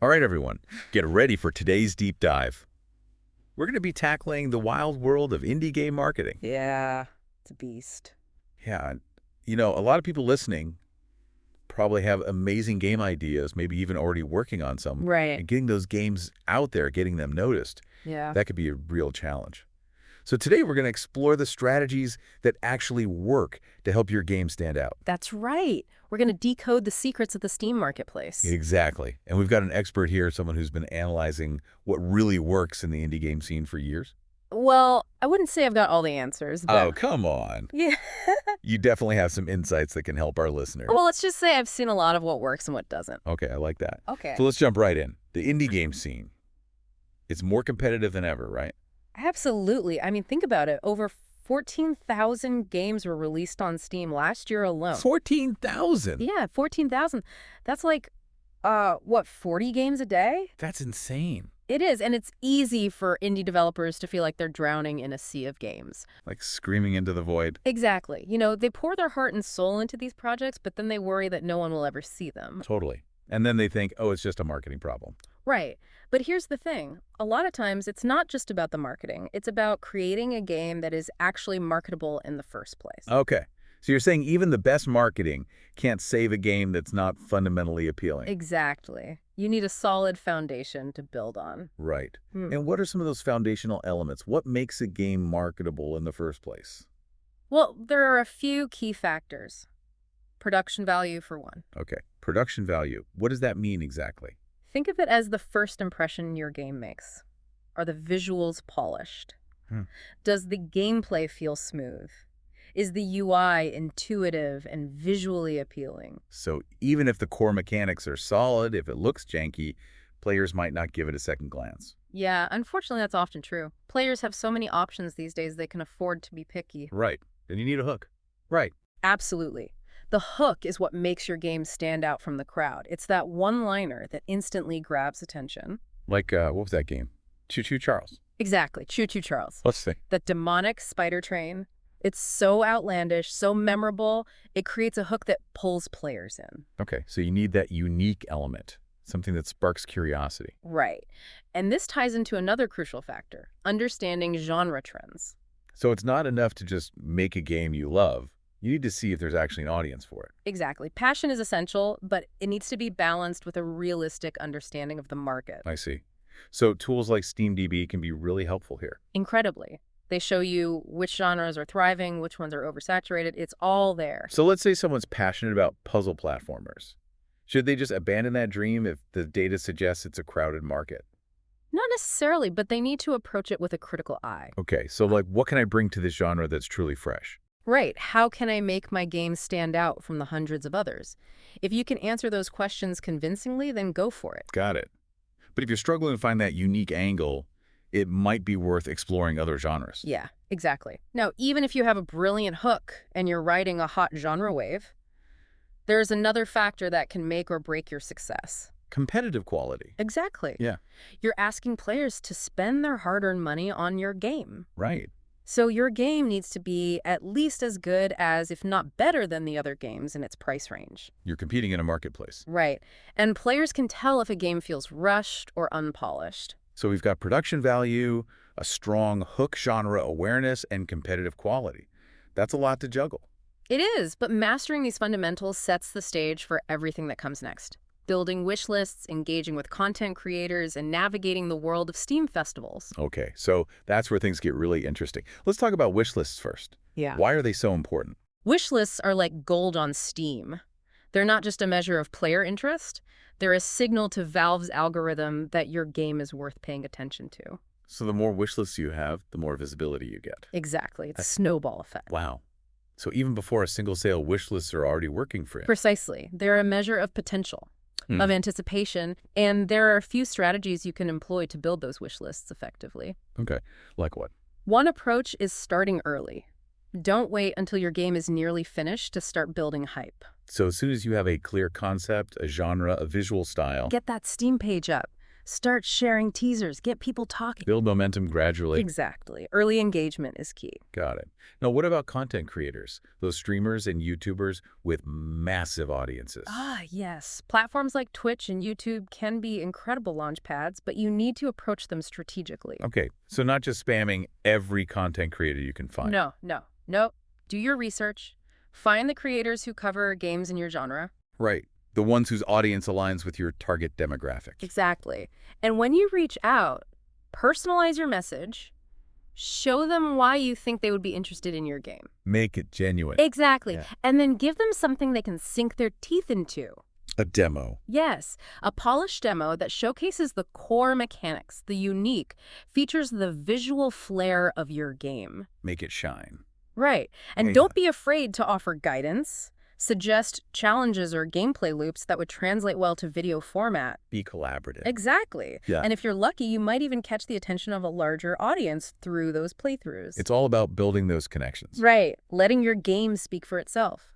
All right, everyone, get ready for today's deep dive. We're going to be tackling the wild world of indie game marketing. Yeah, it's a beast. Yeah, a lot of people listening probably have amazing game ideas, maybe even already working on some, Right. and getting those games out there, getting them noticed, Yeah. that could be a real challenge. So today we're going to explore the strategies that actually work to help your game stand out. That's right. We're going to decode the secrets of the Steam marketplace. Exactly. And we've got an expert here, someone who's been analyzing what really works in the indie game scene for years. Well, I wouldn't say I've got all the answers, but Oh, come on. yeah. You definitely have some insights that can help our listeners. Well, let's just say I've seen a lot of what works and what doesn't. Okay, I like that. Okay. So let's jump right in. The indie game scene. It's more competitive than ever, right? Absolutely. I mean, think about it. Over 14,000 games were released on Steam last year alone. 14,000? Yeah, 14,000. That's like, 40 games a day? That's insane. It is, and it's easy for indie developers to feel like they're drowning in a sea of games. Like screaming into the void. Exactly. They pour their heart and soul into these projects, but then they worry that no one will ever see them. Totally. And then they think, oh, it's just a marketing problem. Right. But here's the thing. A lot of times, it's not just about the marketing. It's about creating a game that is actually marketable in the first place. Okay. So you're saying even the best marketing can't save a game that's not fundamentally appealing. Exactly. You need a solid foundation to build on. Right. Hmm. And what are some of those foundational elements? What makes a game marketable in the first place? Well, there are a few key factors. Production value, for one. Okay. Production value. What does that mean exactly? Think of it as the first impression your game makes. Are the visuals polished? Hmm. Does the gameplay feel smooth? Is the UI intuitive and visually appealing? So even if the core mechanics are solid, if it looks janky, players might not give it a second glance. Yeah, unfortunately, that's often true. Players have so many options these days they can afford to be picky. Right. Then you need a hook. Right. Absolutely. The hook is what makes your game stand out from the crowd. It's that one-liner that instantly grabs attention. Like, what was that game? Choo Choo Charles. Exactly. Choo Choo Charles. Let's see. That demonic spider train. It's so outlandish, so memorable, it creates a hook that pulls players in. Okay, so you need that unique element, something that sparks curiosity. Right. And this ties into another crucial factor, understanding genre trends. So it's not enough to just make a game you love. You need to see if there's actually an audience for it. Exactly. Passion is essential, but it needs to be balanced with a realistic understanding of the market. I see. So tools like SteamDB can be really helpful here. Incredibly. They show you which genres are thriving, which ones are oversaturated. It's all there. So let's say someone's passionate about puzzle platformers. Should they just abandon that dream if the data suggests it's a crowded market? Not necessarily, but they need to approach it with a critical eye. Okay, so like what can I bring to this genre that's truly fresh? Right. How can I make my game stand out from the hundreds of others? If you can answer those questions convincingly, then go for it. Got it. But if you're struggling to find that unique angle, it might be worth exploring other genres. Yeah, exactly. Now, even if you have a brilliant hook and you're riding a hot genre wave, there's another factor that can make or break your success. Competitive quality. Exactly. Yeah. You're asking players to spend their hard-earned money on your game. Right. So your game needs to be at least as good as, if not better than, the other games in its price range. You're competing in a marketplace. Right. And players can tell if a game feels rushed or unpolished. So we've got production value, a strong hook genre awareness, and competitive quality. That's a lot to juggle. It is, but mastering these fundamentals sets the stage for everything that comes next. Building wish lists, engaging with content creators, and navigating the world of Steam festivals. Okay, so that's where things get really interesting. Let's talk about wish lists first. Yeah. Why are they so important? Wish lists are like gold on Steam. They're not just a measure of player interest. They're a signal to Valve's algorithm that your game is worth paying attention to. So the more wish lists you have, the more visibility you get. Exactly. It's a snowball effect. Wow. So even before a single sale, wish lists are already working for you. Precisely. They're a measure of potential, of anticipation, and there are a few strategies you can employ to build those wish lists effectively. Okay. Like what? One approach is starting early. Don't wait until your game is nearly finished to start building hype. So as soon as you have a clear concept, a genre, a visual style. Get that Steam page up. Start sharing teasers. Get people talking. Build momentum gradually. Exactly. Early engagement is key. Got it. Now, what about content creators? Those streamers and YouTubers with massive audiences. Ah, yes. Platforms like Twitch and YouTube can be incredible launch pads, but you need to approach them strategically. Okay, so not just spamming every content creator you can find. No. Do your research. Find the creators who cover games in your genre. Right. The ones whose audience aligns with your target demographic. Exactly. And when you reach out, personalize your message. Show them why you think they would be interested in your game. Make it genuine. Exactly. Yeah. And then give them something they can sink their teeth into. A demo. Yes, a polished demo that showcases the core mechanics, the unique, features the visual flair of your game. Make it shine. Right. And Yeah. don't be afraid to offer guidance. Suggest challenges or gameplay loops that would translate well to video format. Be collaborative. Exactly. Yeah. And if you're lucky, you might even catch the attention of a larger audience through those playthroughs. It's all about building those connections. Right. Letting your game speak for itself.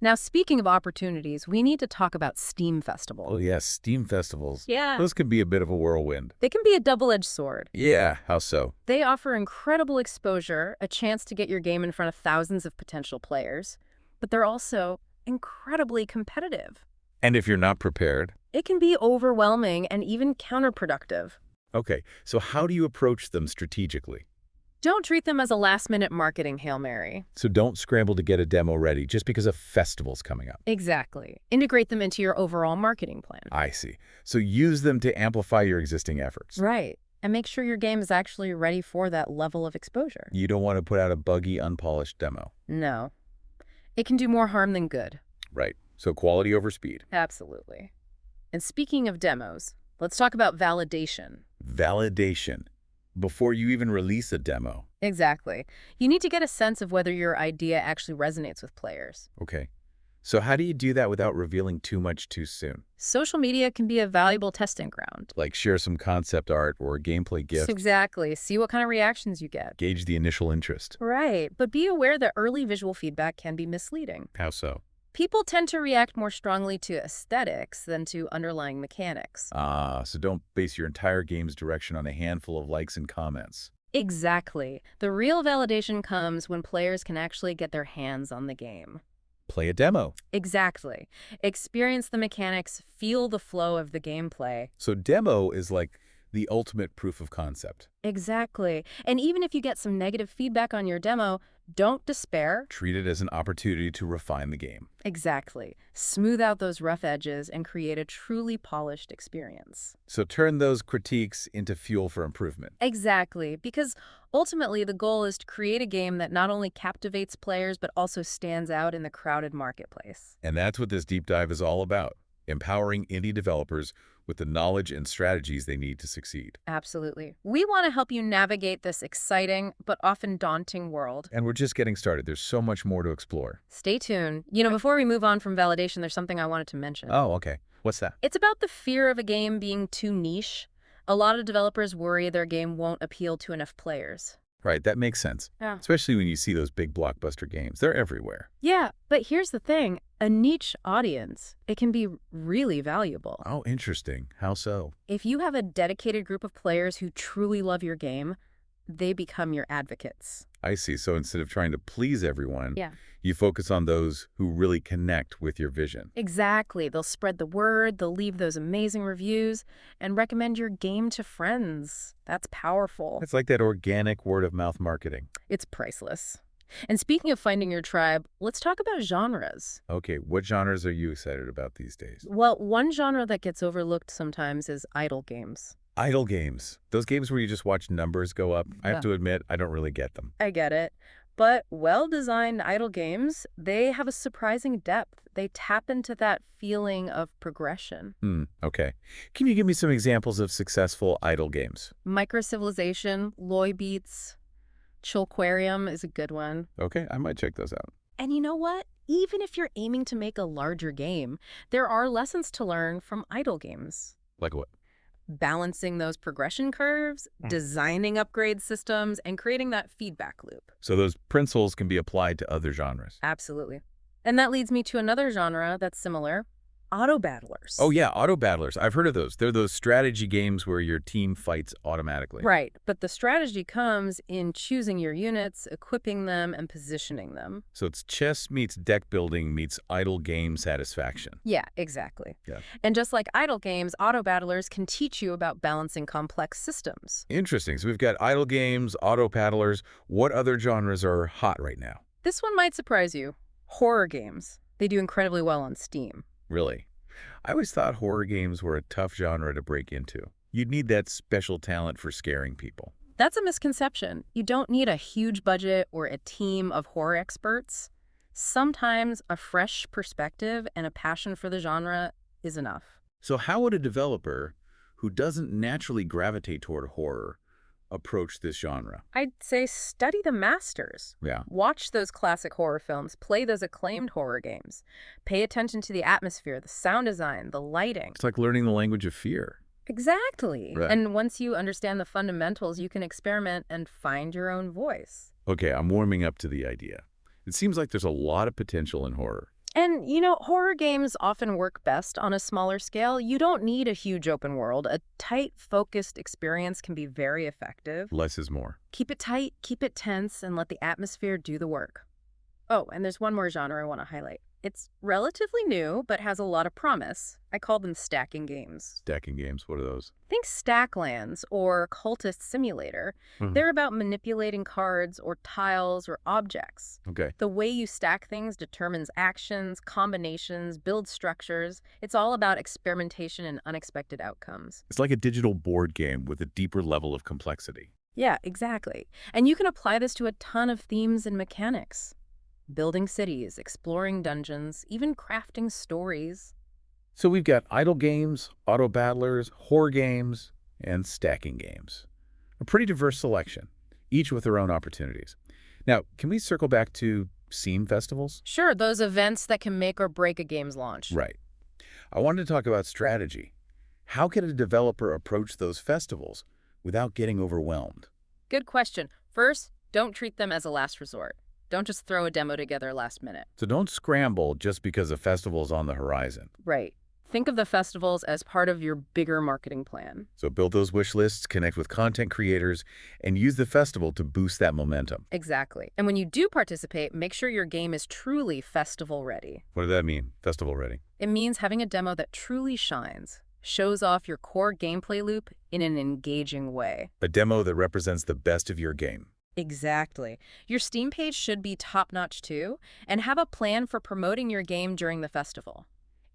Now, speaking of opportunities, we need to talk about Steam Festival. Oh, yes, Steam festivals. Yeah. Those can be a bit of a whirlwind. They can be a double-edged sword. Yeah, how so? They offer incredible exposure, a chance to get your game in front of thousands of potential players, but they're also incredibly competitive. And if you're not prepared? It can be overwhelming and even counterproductive. Okay, so how do you approach them strategically? Don't treat them as a last-minute marketing Hail Mary. So don't scramble to get a demo ready just because a festival's coming up. Exactly. Integrate them into your overall marketing plan. I see. So use them to amplify your existing efforts. Right. And make sure your game is actually ready for that level of exposure. You don't want to put out a buggy, unpolished demo. No. It can do more harm than good. Right. So quality over speed. Absolutely. And speaking of demos, let's talk about validation. Validation. Before you even release a demo. Exactly. You need to get a sense of whether your idea actually resonates with players. Okay. So how do you do that without revealing too much too soon? Social media can be a valuable testing ground. Like share some concept art or a gameplay gift. Exactly. See what kind of reactions you get. Gauge the initial interest. Right. But be aware that early visual feedback can be misleading. How so? People tend to react more strongly to aesthetics than to underlying mechanics. So don't base your entire game's direction on a handful of likes and comments. Exactly. The real validation comes when players can actually get their hands on the game. Play a demo. Exactly. Experience the mechanics, feel the flow of the gameplay. So demo is like the ultimate proof of concept. Exactly. And even if you get some negative feedback on your demo, don't despair. Treat it as an opportunity to refine the game. Exactly. Smooth out those rough edges and create a truly polished experience. So turn those critiques into fuel for improvement. Exactly. Because ultimately the goal is to create a game that not only captivates players but also stands out in the crowded marketplace. And that's what this deep dive is all about. Empowering indie developers with the knowledge and strategies they need to succeed. Absolutely. We want to help you navigate this exciting but often daunting world. And we're just getting started. There's so much more to explore. Stay tuned. Before we move on from validation, there's something I wanted to mention. Oh, okay. What's that? It's about the fear of a game being too niche. A lot of developers worry their game won't appeal to enough players. Right, that makes sense. Yeah. Especially when you see those big blockbuster games. They're everywhere. Yeah, but here's the thing. A niche audience, it can be really valuable. Oh, interesting. How so? If you have a dedicated group of players who truly love your game, they become your advocates. I see. So instead of trying to please everyone, Yeah. you focus on those who really connect with your vision. Exactly. They'll spread the word, they'll leave those amazing reviews, and recommend your game to friends. That's powerful. It's like that organic word-of-mouth marketing. It's priceless. And speaking of finding your tribe, let's talk about genres. Okay, what genres are you excited about these days? Well, one genre that gets overlooked sometimes is idle games. Idle games. Those games where you just watch numbers go up. I Yeah. have to admit, I don't really get them. I get it. But well-designed idle games, they have a surprising depth. They tap into that feeling of progression. Okay. Can you give me some examples of successful idle games? Microcivilization, Loy Beats, Chillquarium is a good one. Okay, I might check those out. And you know what? Even if you're aiming to make a larger game, there are lessons to learn from idle games. Like what? Balancing those progression curves, designing upgrade systems, and creating that feedback loop. So those principles can be applied to other genres. Absolutely. And that leads me to another genre that's similar, auto battlers. Oh yeah, auto battlers. I've heard of those. They're those strategy games where your team fights automatically. Right, but the strategy comes in choosing your units, equipping them, and positioning them. So it's chess meets deck building meets idle game satisfaction. Yeah, exactly. Yeah. And just like idle games, auto battlers can teach you about balancing complex systems. Interesting. So we've got idle games, auto paddlers. What other genres are hot right now? This one might surprise you. Horror games. They do incredibly well on Steam. Really? I always thought horror games were a tough genre to break into. You'd need that special talent for scaring people. That's a misconception. You don't need a huge budget or a team of horror experts. Sometimes a fresh perspective and a passion for the genre is enough. So how would a developer who doesn't naturally gravitate toward horror approach this genre? I'd say study the masters. Yeah. Watch those classic horror films, play those acclaimed horror games. Pay attention to the atmosphere, the sound design, the lighting. It's like learning the language of fear. Exactly. Right. And once you understand the fundamentals, you can experiment and find your own voice. Okay, I'm warming up to the idea. It seems like there's a lot of potential in horror. And, horror games often work best on a smaller scale. You don't need a huge open world. A tight, focused experience can be very effective. Less is more. Keep it tight, keep it tense, and let the atmosphere do the work. Oh, and there's one more genre I want to highlight. It's relatively new, but has a lot of promise. I call them stacking games. Stacking games, what are those? Think Stacklands or Cultist Simulator. Mhm. They're about manipulating cards or tiles or objects. Okay. The way you stack things determines actions, combinations, build structures. It's all about experimentation and unexpected outcomes. It's like a digital board game with a deeper level of complexity. Yeah, exactly. And you can apply this to a ton of themes and mechanics. Building cities, exploring dungeons, even crafting stories. So we've got idle games, auto battlers, horror games, and stacking games. A pretty diverse selection, each with their own opportunities. Now, can we circle back to Steam festivals? Sure, those events that can make or break a game's launch. Right. I wanted to talk about strategy. How can a developer approach those festivals without getting overwhelmed? Good question. First, don't treat them as a last resort. Don't just throw a demo together last minute. So don't scramble just because a festival's on the horizon. Right. Think of the festivals as part of your bigger marketing plan. So build those wish lists, connect with content creators, and use the festival to boost that momentum. Exactly. And when you do participate, make sure your game is truly festival ready. What does that mean, festival ready? It means having a demo that truly shines, shows off your core gameplay loop in an engaging way. A demo that represents the best of your game. Exactly. Your Steam page should be top-notch too, and have a plan for promoting your game during the festival.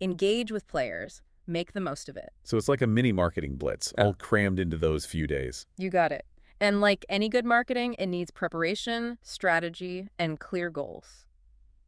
Engage with players. Make the most of it. So it's like a mini marketing blitz, all crammed into those few days. You got it. And like any good marketing, it needs preparation, strategy, and clear goals.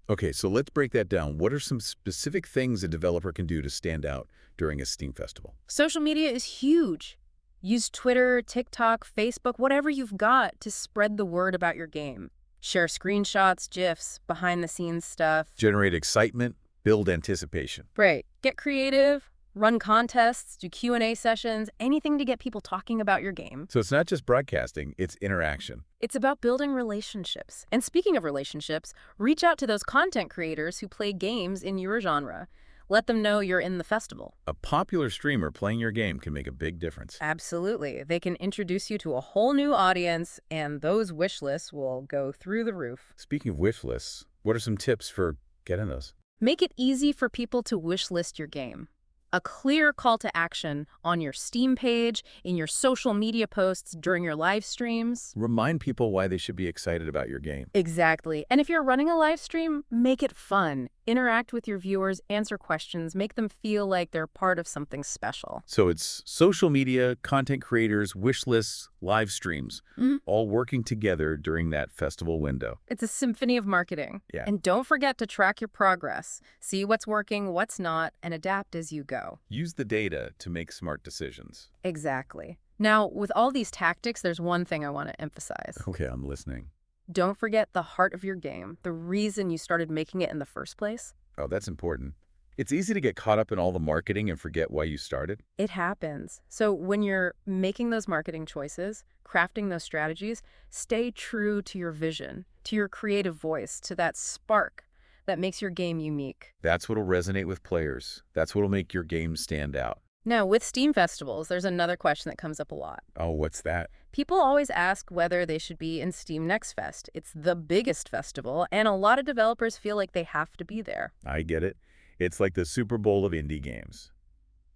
Okay, so let's break that down. What are some specific things a developer can do to stand out during a Steam festival? Social media is huge. Use Twitter, TikTok, Facebook, whatever you've got to spread the word about your game. Share screenshots, GIFs, behind-the-scenes stuff. Generate excitement, build anticipation. Right. Get creative, run contests, do Q&A sessions, anything to get people talking about your game. So it's not just broadcasting, it's interaction. It's about building relationships. And speaking of relationships, reach out to those content creators who play games in your genre. Let them know you're in the festival. A popular streamer playing your game can make a big difference. Absolutely. They can introduce you to a whole new audience, and those wish lists will go through the roof. Speaking of wish lists, what are some tips for getting those? Make it easy for people to wish list your game. A clear call to action on your Steam page, in your social media posts, during your live streams. Remind people why they should be excited about your game. Exactly. And if you're running a live stream, make it fun. Interact with your viewers, answer questions, make them feel like they're part of something special. So it's social media, content creators, wish lists, live streams, all working together during that festival window. It's a symphony of marketing. Yeah. And don't forget to track your progress. See what's working, what's not, and adapt as you go. Use the data to make smart decisions. Exactly. Now, with all these tactics, there's one thing I want to emphasize. Okay, I'm listening. Don't forget the heart of your game, the reason you started making it in the first place. Oh, that's important. It's easy to get caught up in all the marketing and forget why you started. It happens. So when you're making those marketing choices, crafting those strategies, stay true to your vision, to your creative voice, to that spark that makes your game unique. That's what'll resonate with players. That's what'll make your game stand out. Now, with Steam festivals, there's another question that comes up a lot. Oh, what's that? People always ask whether they should be in Steam Next Fest. It's the biggest festival, and a lot of developers feel like they have to be there. I get it. It's like the Super Bowl of indie games.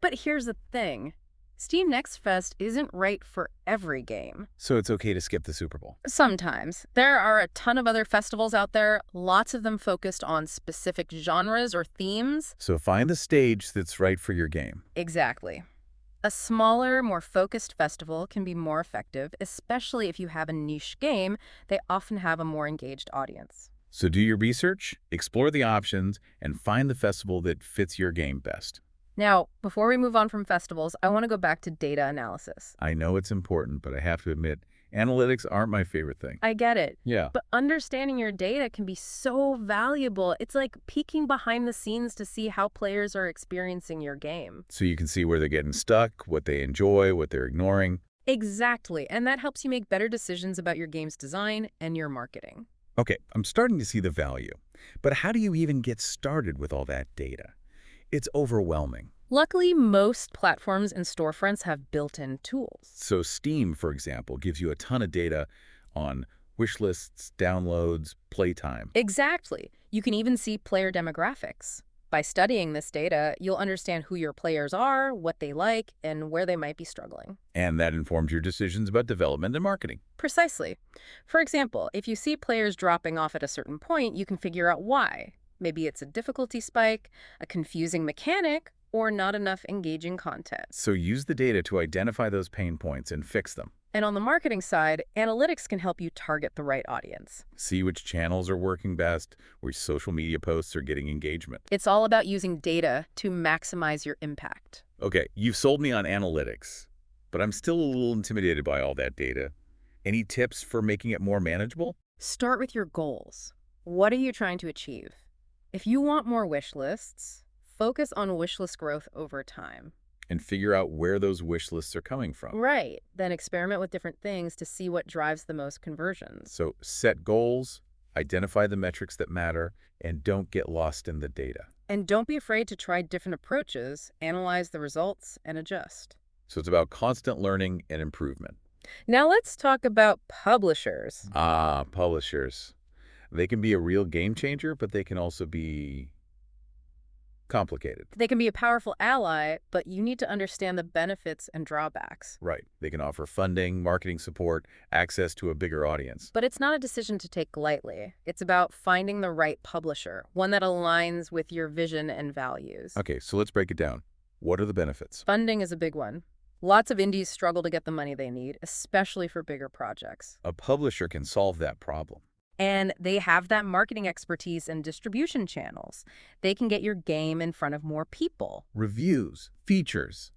But here's the thing. Steam Next Fest isn't right for every game. So it's okay to skip the Super Bowl. Sometimes. There are a ton of other festivals out there, lots of them focused on specific genres or themes. So find the stage that's right for your game. Exactly. A smaller, more focused festival can be more effective, especially if you have a niche game. They often have a more engaged audience. So do your research, explore the options, and find the festival that fits your game best. Now, before we move on from festivals, I want to go back to data analysis. I know it's important, but I have to admit, analytics aren't my favorite thing. I get it. Yeah. But understanding your data can be so valuable. It's like peeking behind the scenes to see how players are experiencing your game. So you can see where they're getting stuck, what they enjoy, what they're ignoring. Exactly. And that helps you make better decisions about your game's design and your marketing. Okay, I'm starting to see the value. But how do you even get started with all that data? It's overwhelming. Luckily, most platforms and storefronts have built-in tools. So Steam, for example, gives you a ton of data on wish lists, downloads, playtime. Exactly. You can even see player demographics. By studying this data, you'll understand who your players are, what they like, and where they might be struggling. And that informs your decisions about development and marketing. Precisely. For example, if you see players dropping off at a certain point, you can figure out why. Maybe it's a difficulty spike, a confusing mechanic, or not enough engaging content. So use the data to identify those pain points and fix them. And on the marketing side, analytics can help you target the right audience. See which channels are working best, which social media posts are getting engagement. It's all about using data to maximize your impact. Okay, you've sold me on analytics, but I'm still a little intimidated by all that data. Any tips for making it more manageable? Start with your goals. What are you trying to achieve? If you want more wish lists, focus on wish list growth over time. And figure out where those wish lists are coming from. Right. Then experiment with different things to see what drives the most conversions. So set goals, identify the metrics that matter, and don't get lost in the data. And don't be afraid to try different approaches, analyze the results, and adjust. So it's about constant learning and improvement. Now let's talk about publishers. Publishers. They can be a real game changer, but they can also be complicated. They can be a powerful ally, but you need to understand the benefits and drawbacks. Right. They can offer funding, marketing support, access to a bigger audience. But it's not a decision to take lightly. It's about finding the right publisher, one that aligns with your vision and values. Okay, so let's break it down. What are the benefits? Funding is a big one. Lots of indies struggle to get the money they need, especially for bigger projects. A publisher can solve that problem. And they have that marketing expertise and distribution channels. They can get your game in front of more people. Reviews, features.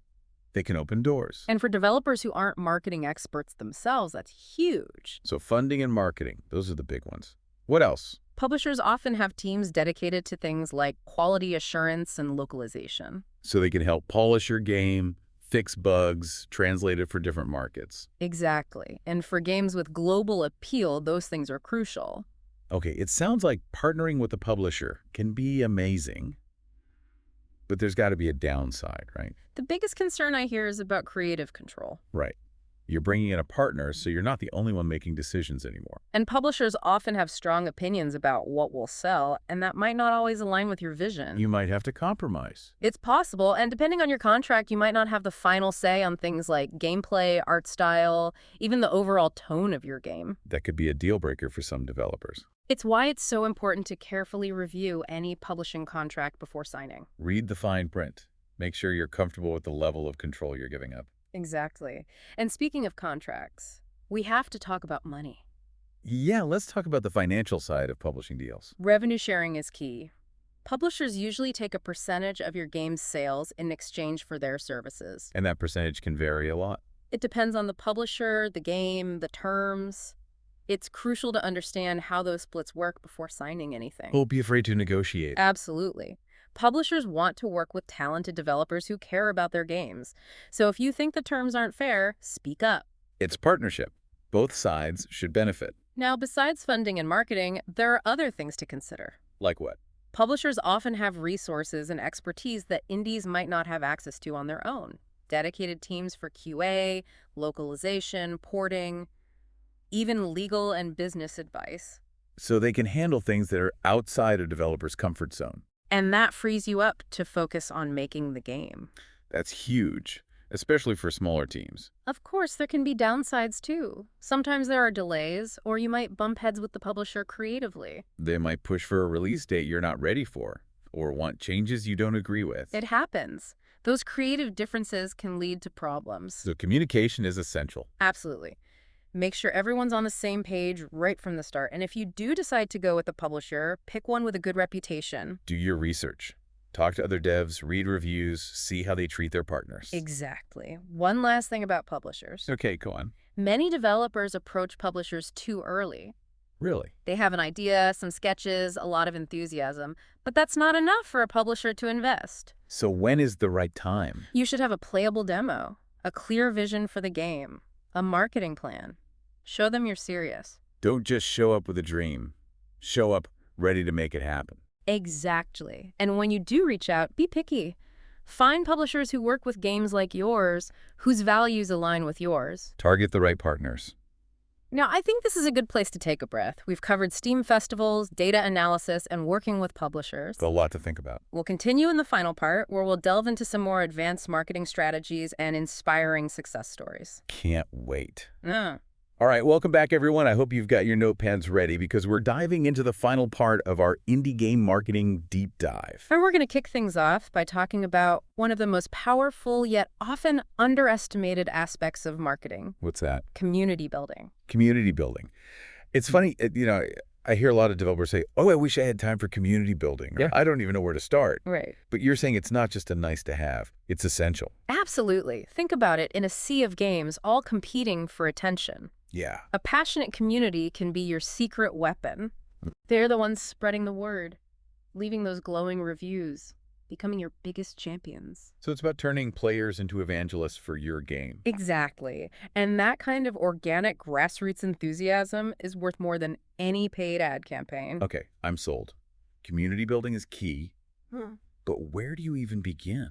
They can open doors. And for developers who aren't marketing experts themselves, that's huge. So funding and marketing, those are the big ones. What else? Publishers often have teams dedicated to things like quality assurance and localization. So they can help polish your game, fix bugs, translate it for different markets. Exactly. And for games with global appeal, those things are crucial. Okay, it sounds like partnering with a publisher can be amazing, but there's got to be a downside, right? The biggest concern I hear is about creative control. Right. You're bringing in a partner, so you're not the only one making decisions anymore. And publishers often have strong opinions about what will sell, and that might not always align with your vision. You might have to compromise. It's possible, and depending on your contract, you might not have the final say on things like gameplay, art style, even the overall tone of your game. That could be a deal breaker for some developers. It's why it's so important to carefully review any publishing contract before signing. Read the fine print. Make sure you're comfortable with the level of control you're giving up. Exactly. And speaking of contracts, we have to talk about money. Yeah, let's talk about the financial side of publishing deals. Revenue sharing is key. Publishers usually take a percentage of your game's sales in exchange for their services. And that percentage can vary a lot. It depends on the publisher, the game, the terms. It's crucial to understand how those splits work before signing anything. Don't be afraid to negotiate. Absolutely. Publishers want to work with talented developers who care about their games. So if you think the terms aren't fair, speak up. It's partnership. Both sides should benefit. Now, besides funding and marketing, there are other things to consider. Like what? Publishers often have resources and expertise that indies might not have access to on their own. Dedicated teams for QA, localization, porting, even legal and business advice. So they can handle things that are outside a developer's comfort zone. And that frees you up to focus on making the game. That's huge, especially for smaller teams. Of course, there can be downsides too. Sometimes there are delays, or you might bump heads with the publisher creatively. They might push for a release date you're not ready for, or want changes you don't agree with. It happens. Those creative differences can lead to problems. So communication is essential. Absolutely. Make sure everyone's on the same page right from the start. And if you do decide to go with a publisher, pick one with a good reputation. Do your research. Talk to other devs, read reviews, see how they treat their partners. Exactly. One last thing about publishers. Okay, go on. Many developers approach publishers too early. Really? They have an idea, some sketches, a lot of enthusiasm, but that's not enough for a publisher to invest. So when is the right time? You should have a playable demo, a clear vision for the game, a marketing plan. Show them you're serious. Don't just show up with a dream. Show up ready to make it happen. Exactly. And when you do reach out, be picky. Find publishers who work with games like yours, whose values align with yours. Target the right partners. Now, I think this is a good place to take a breath. We've covered Steam festivals, data analysis, and working with publishers. A lot to think about. We'll continue in the final part, where we'll delve into some more advanced marketing strategies and inspiring success stories. Can't wait. Mm. All right, welcome back, everyone. I hope you've got your notepads ready because we're diving into the final part of our indie game marketing deep dive. And we're going to kick things off by talking about one of the most powerful yet often underestimated aspects of marketing. What's that? Community building. Community building. It's funny, I hear a lot of developers say, oh, I wish I had time for community building. Or, Yeah. I don't even know where to start. Right. But you're saying it's not just a nice to have. It's essential. Absolutely. Think about it in a sea of games all competing for attention. Yeah. A passionate community can be your secret weapon. They're the ones spreading the word, leaving those glowing reviews, becoming your biggest champions. So it's about turning players into evangelists for your game. Exactly. And that kind of organic grassroots enthusiasm is worth more than any paid ad campaign. Okay, I'm sold. Community building is key, Hmm. but where do you even begin?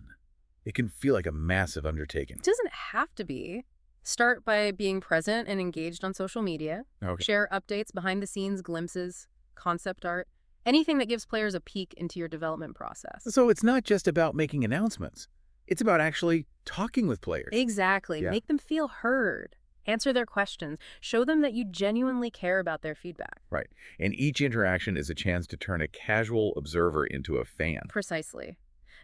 It can feel like a massive undertaking. It doesn't have to be. Start by being present and engaged on social media. Okay. Share updates, behind-the-scenes glimpses, concept art, anything that gives players a peek into your development process. So it's not just about making announcements. It's about actually talking with players. Exactly. Yeah. Make them feel heard. Answer their questions. Show them that you genuinely care about their feedback. Right. And each interaction is a chance to turn a casual observer into a fan. Precisely.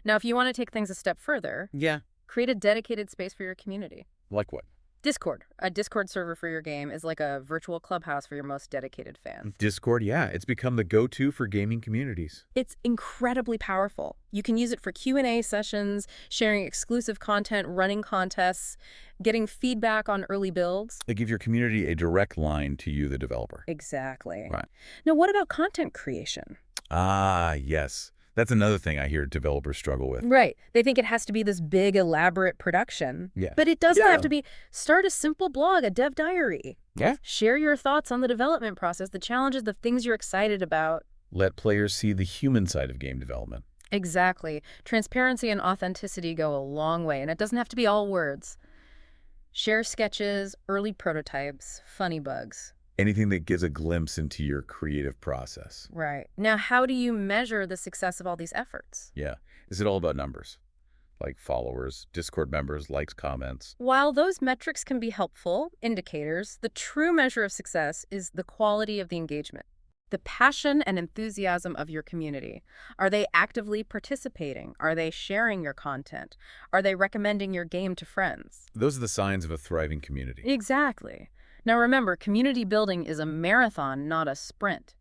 Now, if you want to take things a step further, Yeah. create a dedicated space for your community. Like what? Discord. A Discord server for your game is like a virtual clubhouse for your most dedicated fans. Discord, yeah. It's become the go-to for gaming communities. It's incredibly powerful. You can use it for Q&A sessions, sharing exclusive content, running contests, getting feedback on early builds. They give your community a direct line to you, the developer. Exactly. Right. Now, what about content creation? Ah, yes. That's another thing I hear developers struggle with. Right. They think it has to be this big, elaborate production. Yeah. But it doesn't Yeah. have to be. Start a simple blog, a dev diary. Yeah. Share your thoughts on the development process, the challenges, the things you're excited about. Let players see the human side of game development. Exactly. Transparency and authenticity go a long way, and it doesn't have to be all words. Share sketches, early prototypes, funny bugs. Anything that gives a glimpse into your creative process. Right. Now, how do you measure the success of all these efforts? Yeah. Is it all about numbers? Like followers, Discord members, likes, comments? While those metrics can be helpful indicators, the true measure of success is the quality of the engagement, the passion and enthusiasm of your community. Are they actively participating? Are they sharing your content? Are they recommending your game to friends? Those are the signs of a thriving community. Exactly. Now remember, community building is a marathon, not a sprint.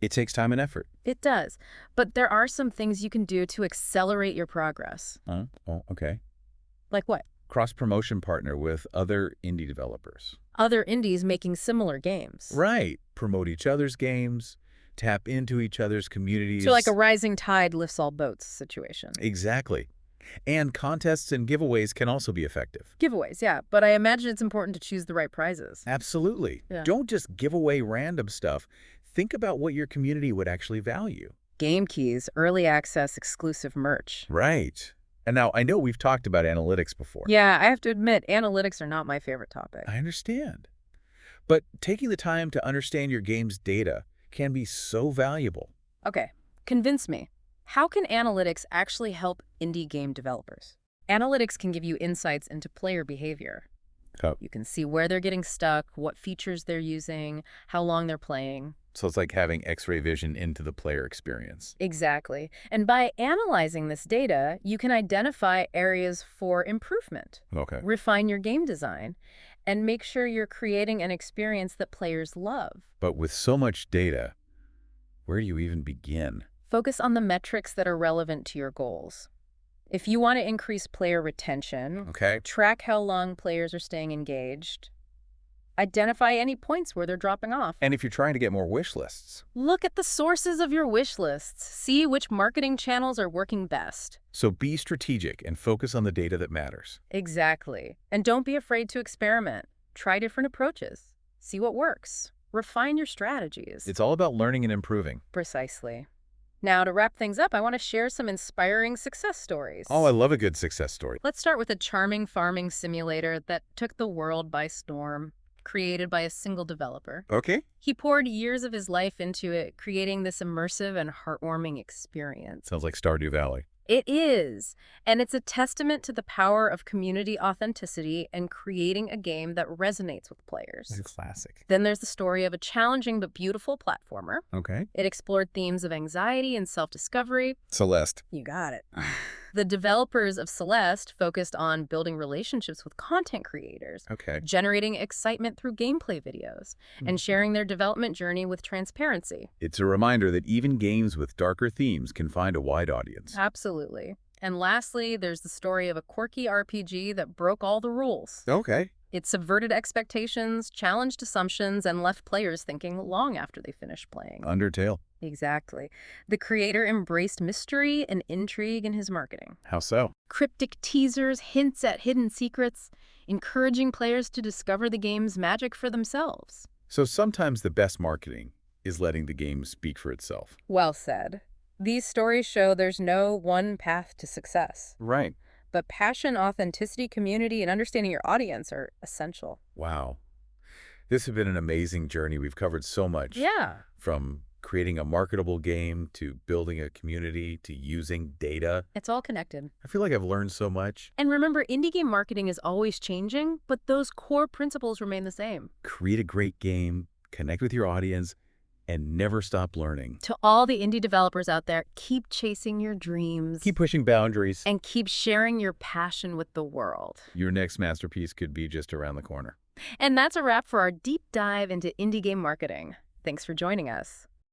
It takes time and effort. It does. But there are some things you can do to accelerate your progress. Oh, okay. Like what? Cross-promotion partner with other indie developers. Other indies making similar games. Right. Promote each other's games, tap into each other's communities. So like a rising tide lifts all boats situation. Exactly. And contests and giveaways can also be effective. Giveaways, yeah. But I imagine it's important to choose the right prizes. Absolutely. Yeah. Don't just give away random stuff. Think about what your community would actually value. Game keys, early access, exclusive merch. Right. And now I know we've talked about analytics before. Yeah, I have to admit, analytics are not my favorite topic. I understand. But taking the time to understand your game's data can be so valuable. Okay, convince me. How can analytics actually help indie game developers? Analytics can give you insights into player behavior. Oh, You can see where they're getting stuck, what features they're using, how long they're playing. so it's like having X-ray vision into the player experience. Exactly. And by analyzing this data, you can identify areas for improvement, Okay. refine your game design, and make sure you're creating an experience that players love. But with so much data, where do you even begin? Focus on the metrics that are relevant to your goals. If you want to increase player retention, Okay. track how long players are staying engaged, identify any points where they're dropping off. And if you're trying to get more wish lists. Look at the sources of your wish lists. See which marketing channels are working best. So be strategic and focus on the data that matters. Exactly. And don't be afraid to experiment. Try different approaches. See what works. Refine your strategies. It's all about learning and improving. Precisely. Now, to wrap things up, I want to share some inspiring success stories. Oh, I love a good success story. Let's start with a charming farming simulator that took the world by storm, created by a single developer. Okay. He poured years of his life into it, creating this immersive and heartwarming experience. Sounds like Stardew Valley. It is, and it's a testament to the power of community authenticity and creating a game that resonates with players. It's a classic. Then there's the story of a challenging but beautiful platformer. Okay. It explored themes of anxiety and self-discovery. Celeste. You got it. The developers of Celeste focused on building relationships with content creators, Okay. generating excitement through gameplay videos, and sharing their development journey with transparency. It's a reminder that even games with darker themes can find a wide audience. Absolutely. And lastly, there's the story of a quirky RPG that broke all the rules. Okay. It subverted expectations, challenged assumptions, and left players thinking long after they finished playing. Undertale. Exactly. The creator embraced mystery and intrigue in his marketing. How so? Cryptic teasers, hints at hidden secrets, encouraging players to discover the game's magic for themselves. So sometimes the best marketing is letting the game speak for itself. Well said. These stories show there's no one path to success, Right. but passion, authenticity, community, and understanding your audience are essential. Wow. This has been an amazing journey. We've covered so much. Yeah. From creating a marketable game to building a community to using data. It's all connected. I feel like I've learned so much. And remember, indie game marketing is always changing, but those core principles remain the same. Create a great game, connect with your audience, and never stop learning. To all the indie developers out there, keep chasing your dreams. Keep pushing boundaries. And keep sharing your passion with the world. Your next masterpiece could be just around the corner. And that's a wrap for our deep dive into indie game marketing. Thanks for joining us.